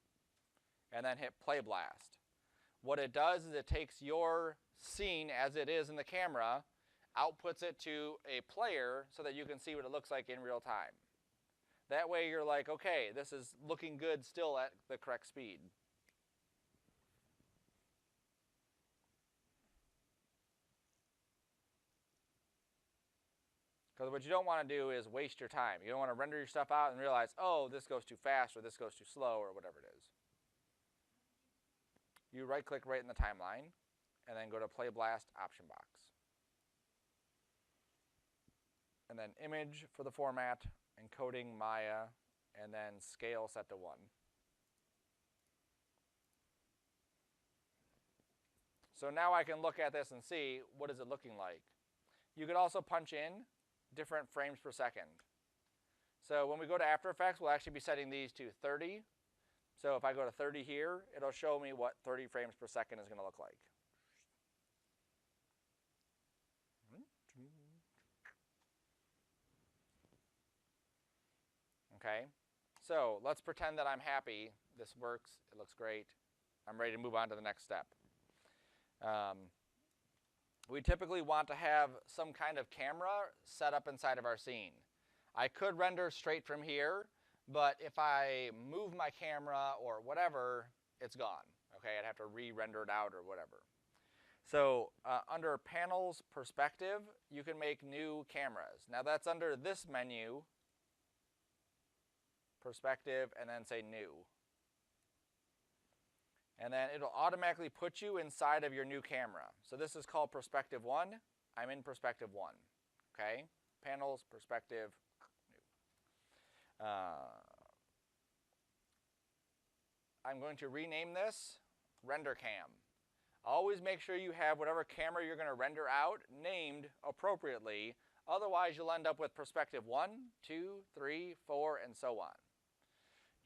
Speaker 1: and then hit play blast. What it does is it takes your scene as it is in the camera, outputs it to a player so that you can see what it looks like in real time. That way you're like, okay, this is looking good still at the correct speed. Because what you don't want to do is waste your time. You don't want to render your stuff out and realize, oh, this goes too fast or this goes too slow or whatever it is. You right click right in the timeline and then go to Play Blast option box. And then image for the format, encoding Maya, and then scale set to 1. So now I can look at this and see what is it looking like. You could also punch in different frames per second. So when we go to After Effects, we'll actually be setting these to 30. So if I go to 30 here, it'll show me what 30 frames per second is going to look like. Okay, so let's pretend that I'm happy. This works, it looks great. I'm ready to move on to the next step. We typically want to have some kind of camera set up inside of our scene. I could render straight from here, but if I move my camera or whatever, it's gone. Okay, I'd have to re-render it out or whatever. So under Panels Perspective, you can make new cameras. Now that's under this menu, Perspective, and then say New. And then it'll automatically put you inside of your new camera. So this is called Perspective 1. I'm in Perspective 1. Okay? Panels, Perspective, New. I'm going to rename this Render Cam. Always make sure you have whatever camera you're going to render out named appropriately. Otherwise, you'll end up with Perspective 1, 2, 3, 4, and so on.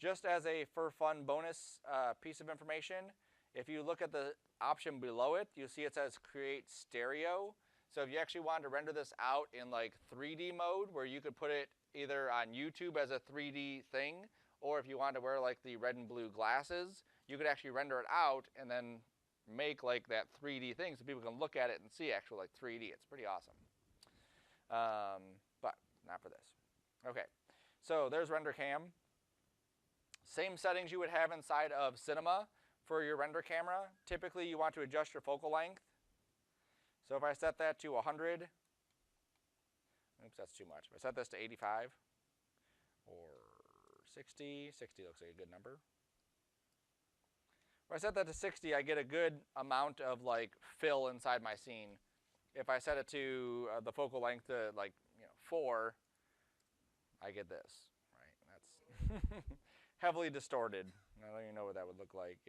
Speaker 1: Just as a for fun bonus piece of information, if you look at the option below it, you'll see it says Create Stereo. So if you actually wanted to render this out in like 3D mode, where you could put it either on YouTube as a 3D thing, or if you wanted to wear like the red and blue glasses, you could actually render it out and then make like that 3D thing so people can look at it and see actual like 3D. It's pretty awesome. But not for this. Okay, so there's Render Cam. Same settings you would have inside of Cinema for your render camera. Typically you want to adjust your focal length. So if I set that to 100, oops, that's too much. If I set this to 85 or 60, 60 looks like a good number. If I set that to 60, I get a good amount of like fill inside my scene. If I set it to the focal length to like 4, I get this, right? That's heavily distorted. I don't even know what that would look like,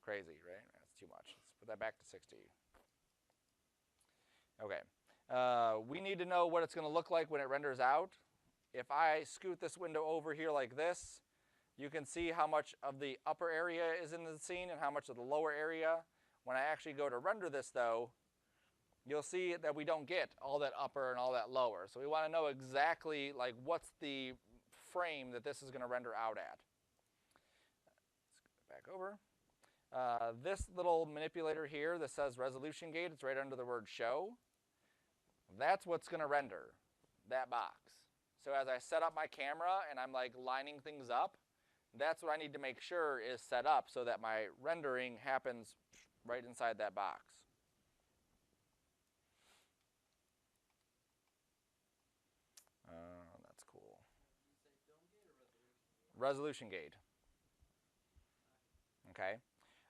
Speaker 1: crazy, right? That's too much. Let's put that back to 60. Okay. We need to know what it's going to look like when it renders out. If I scoot this window over here like this, you can see how much of the upper area is in the scene and how much of the lower area. When I actually go to render this though, you'll see that we don't get all that upper and all that lower. So we want to know exactly like what's the frame that this is going to render out at. Let's go back over. This little manipulator here that says resolution gate, it's right under the word show. That's what's going to render, that box. So as I set up my camera and I'm like lining things up, that's what I need to make sure is set up so that my rendering happens right inside that box. That's cool. Resolution gate. Okay.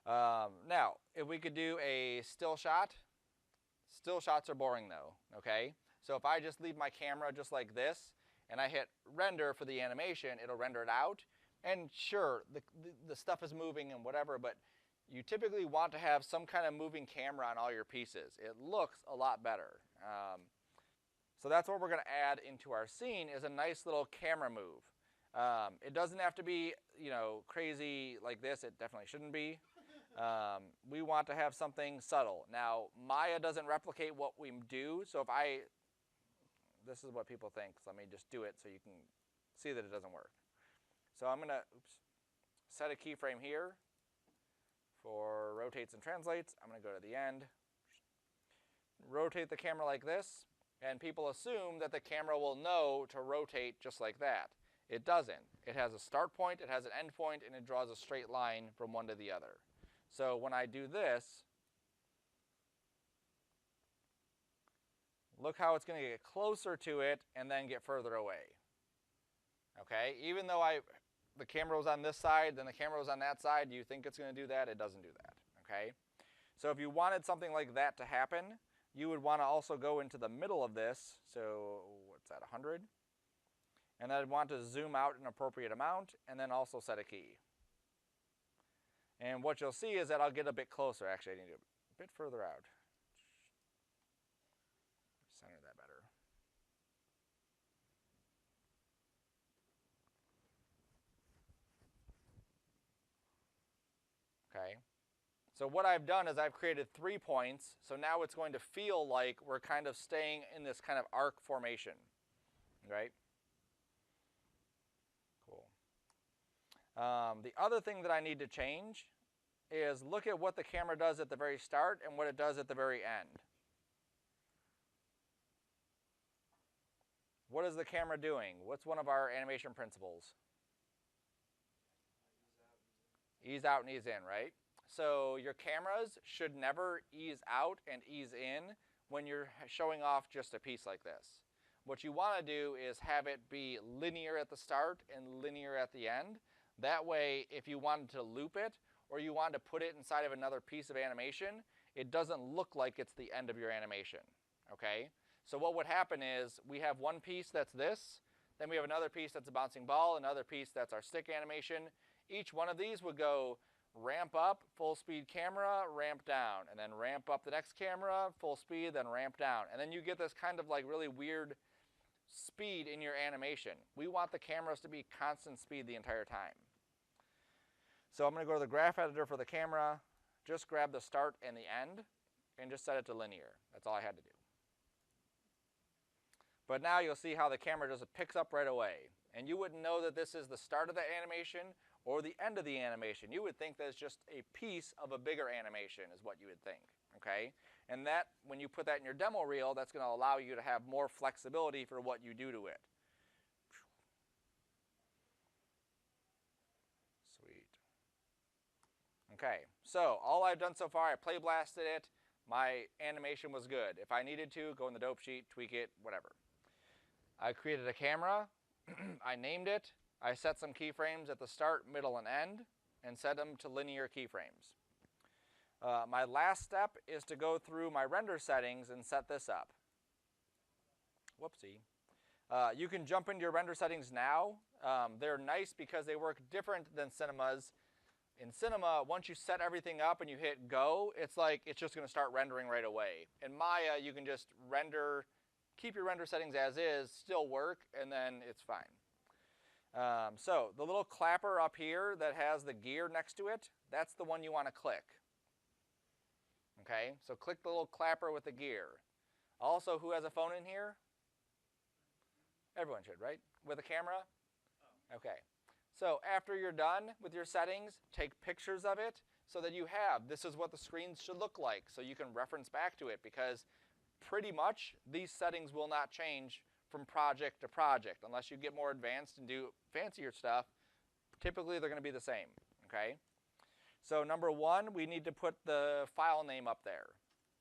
Speaker 1: Now, if we could do a still shot, still shots are boring though, okay? So if I just leave my camera just like this, and I hit render for the animation, it'll render it out. And sure, the stuff is moving and whatever, but you typically want to have some kind of moving camera on all your pieces. It looks a lot better. So that's what we're going to add into our scene is a nice little camera move. It doesn't have to be, crazy like this. It definitely shouldn't be. We want to have something subtle. Now, Maya doesn't replicate what we do, so this is what people think, so let me just do it so you can see that it doesn't work. So I'm going to, set a keyframe here for rotates and translates. I'm going to go to the end. Rotate the camera like this, and people assume that the camera will know to rotate just like that. It doesn't. It has a start point, it has an end point, and it draws a straight line from one to the other. So when I do this, look how it's going to get closer to it and then get further away. Okay, even though the camera was on this side, then the camera was on that side, do you think it's going to do that? It doesn't do that. Okay, so if you wanted something like that to happen, you would want to also go into the middle of this. So what's that, 100? And I'd want to zoom out an appropriate amount and then also set a key. And what you'll see is that I'll get a bit closer. Actually, I need to a bit further out. Center that better. Okay. So what I've done is I've created 3 points. So now it's going to feel like we're kind of staying in this kind of arc formation. Right? Cool. The other thing that I need to change is look at what the camera does at the very start and what it does at the very end. What is the camera doing? What's one of our animation principles? Ease out and ease in, right? So your cameras should never ease out and ease in when you're showing off just a piece like this. What you want to do is have it be linear at the start and linear at the end. That way, if you wanted to loop it or you wanted to put it inside of another piece of animation, it doesn't look like it's the end of your animation, okay? So what would happen is we have one piece that's this, then we have another piece that's a bouncing ball, another piece that's our stick animation. Each one of these would go ramp up, full speed camera, ramp down, and then ramp up the next camera, full speed, then ramp down. And then you get this kind of like really weird speed in your animation. We want the cameras to be constant speed the entire time. So I'm going to go to the graph editor for the camera, just grab the start and the end, and just set it to linear. That's all I had to do. But now you'll see how the camera just picks up right away. And you wouldn't know that this is the start of the animation or the end of the animation. You would think that it's just a piece of a bigger animation is what you would think, okay? And that, when you put that in your demo reel, that's going to allow you to have more flexibility for what you do to it. Sweet. Okay, so all I've done so far, I play blasted it. My animation was good. If I needed to, go in the dope sheet, tweak it, whatever. I created a camera. I named it. I set some keyframes at the start, middle, and end, and set them to linear keyframes. My last step is to go through my render settings and set this up. Whoopsie. You can jump into your render settings now. They're nice because they work different than Cinema's. In Cinema, once you set everything up and you hit go, it's like it's just going to start rendering right away. In Maya, you can just render, keep your render settings as is, still work, and then it's fine. So the little clapper up here that has the gear next to it, that's the one you want to click. Okay, so click the little clapper with the gear. Also, who has a phone in here? Everyone should, right? With a camera? Okay. So after you're done with your settings, take pictures of it so that you have, this is what the screen should look like, so you can reference back to it, because pretty much these settings will not change from project to project unless you get more advanced and do fancier stuff. Typically they're going to be the same, okay? So number one, we need to put the file name up there.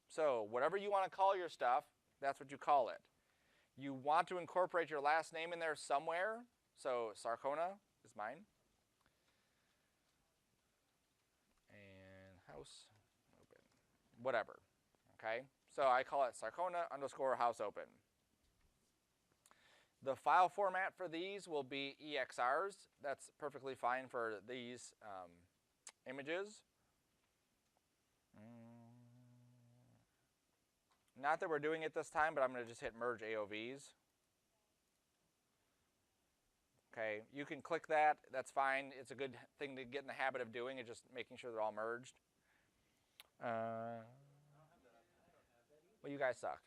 Speaker 1: So whatever you want to call your stuff, that's what you call it. You want to incorporate your last name in there somewhere. So Sarcona is mine. And house open, whatever, okay? So I call it Sarcona_house open. The file format for these will be EXRs. That's perfectly fine for these images. Not that we're doing it this time, but I'm going to just hit merge AOVs. Okay, you can click that. That's fine. It's a good thing to get in the habit of doing, is just making sure they're all merged. Well, you guys suck.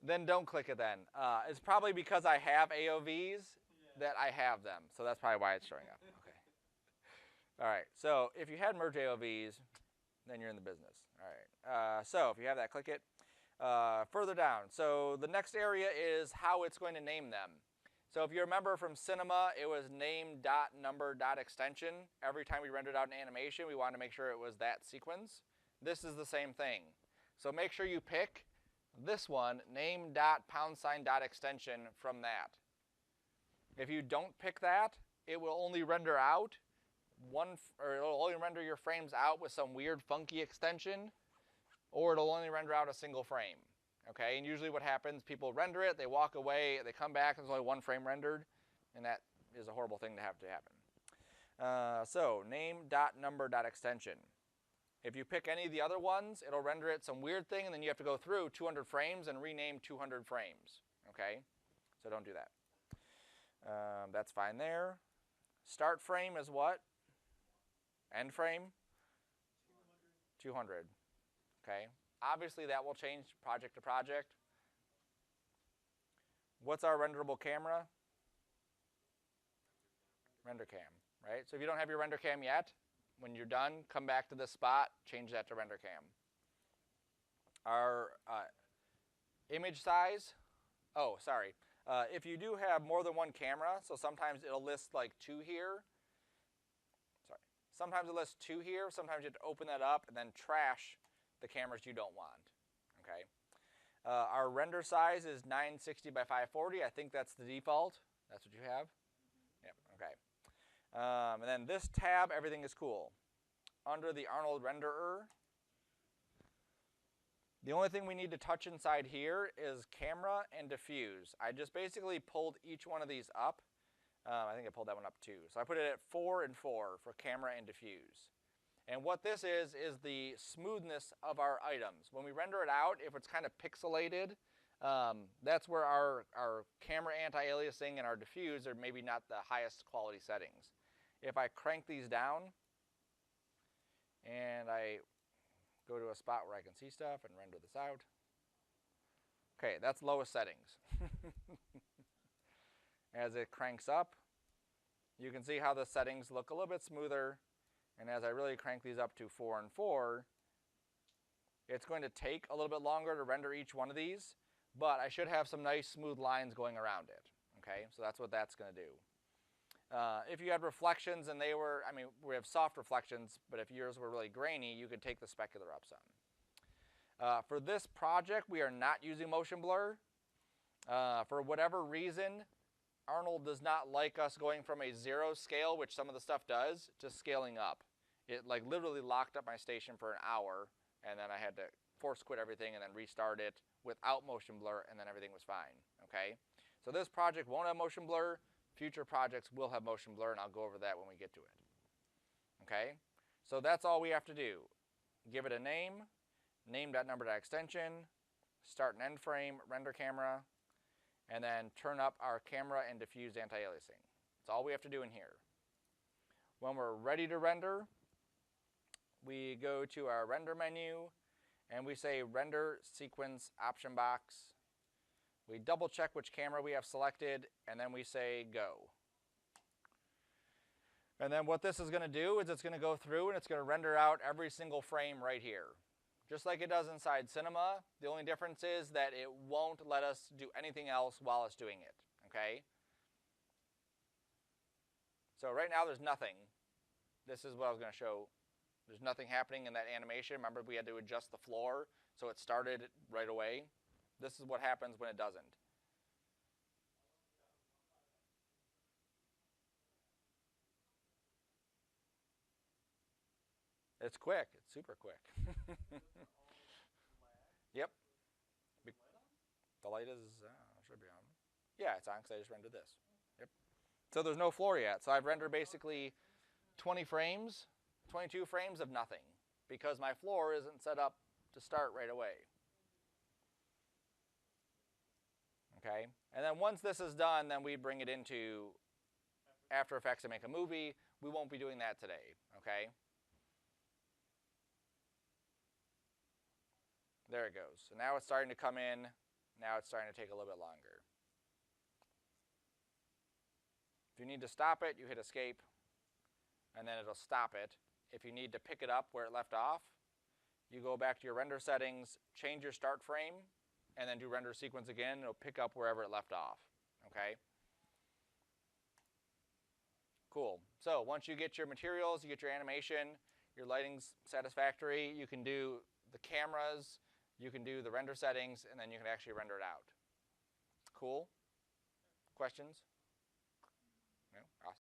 Speaker 1: Then don't click it then. It's probably because I have AOVs that I have them. So that's probably why it's showing up. Okay. All right. So if you had merge AOVs, then you're in the business. All right. So if you have that, click it. Further down. So the next area is how it's going to name them. So if you remember from Cinema, it was name.number.extension. Every time we rendered out an animation, we wanted to make sure it was that sequence. This is the same thing. So make sure you pick this one, name.$extension from that. If you don't pick that, it will only render out it'll only render your frames out with some weird funky extension, or it'll only render out a single frame. Okay, and usually what happens, people render it, they walk away, they come back, and there's only one frame rendered, and that is a horrible thing to have to happen. So name.number.extension. If you pick any of the other ones, it'll render it some weird thing, and then you have to go through 200 frames and rename 200 frames. Okay, so don't do that. That's fine there. Start frame is what? End frame? 200. Okay. Obviously, that will change project to project. What's our renderable camera? Render cam, right? So if you don't have your render cam yet, when you're done, come back to this spot, change that to render cam. Our image size, if you do have more than one camera, so sometimes it'll list like 2 here. Sometimes it lists 2 here, sometimes you have to open that up and then trash the cameras you don't want, okay? Our render size is 960 by 540. I think that's the default. That's what you have? Yep, okay. And then this tab, everything is cool. Under the Arnold renderer, the only thing we need to touch inside here is camera and diffuse. I just basically pulled each one of these up. I think I pulled that one up too. So I put it at 4 and 4 for camera and diffuse. And what this is the smoothness of our items. When we render it out, if it's kind of pixelated, that's where our camera anti-aliasing and our diffuse are maybe not the highest quality settings. If I crank these down and I go to a spot where I can see stuff and render this out. Okay, that's lowest settings. As it cranks up, you can see how the settings look a little bit smoother. And as I really crank these up to 4 and 4, it's going to take a little bit longer to render each one of these, but I should have some nice smooth lines going around it. Okay, so that's what that's going to do. If you had reflections and they were, we have soft reflections, but if yours were really grainy, you could take the specular up some. For this project, we are not using motion blur. For whatever reason, Arnold does not like us going from a 0 scale, which some of the stuff does, to scaling up. It like literally locked up my station for an hour, and then I had to force quit everything and then restart it without motion blur, and then everything was fine. Okay, so this project won't have motion blur. Future projects will have motion blur, and I'll go over that when we get to it. Okay, so that's all we have to do. Give it a name, name.number.extension, start and end frame, render camera, and then turn up our camera and diffuse anti-aliasing. That's all we have to do in here. When we're ready to render, we go to our render menu, and we say render sequence option box. We double check which camera we have selected, and then we say go. And then what this is going to do is it's going to go through and it's going to render out every single frame right here. Just like it does inside Cinema, the only difference is that it won't let us do anything else while it's doing it, okay? So right now there's nothing. This is what I was going to show. There's nothing happening in that animation. Remember, we had to adjust the floor, so it started right away. This is what happens when it doesn't. It's quick. It's super quick. Yep. The light is, should be on. Yeah, it's on because I just rendered this. Yep. So there's no floor yet. So I've rendered basically 20 frames, 22 frames of nothing because my floor isn't set up to start right away. Okay. And then once this is done, then we bring it into After Effects and make a movie. We won't be doing that today. Okay. There it goes. So now it's starting to come in. Now it's starting to take a little bit longer. If you need to stop it, you hit escape, and then it'll stop it. If you need to pick it up where it left off, you go back to your render settings, change your start frame, and then do render sequence again. It'll pick up wherever it left off, okay? Cool. So once you get your materials, you get your animation, your lighting's satisfactory, you can do the cameras, you can do the render settings, and then you can actually render it out. Cool? Questions?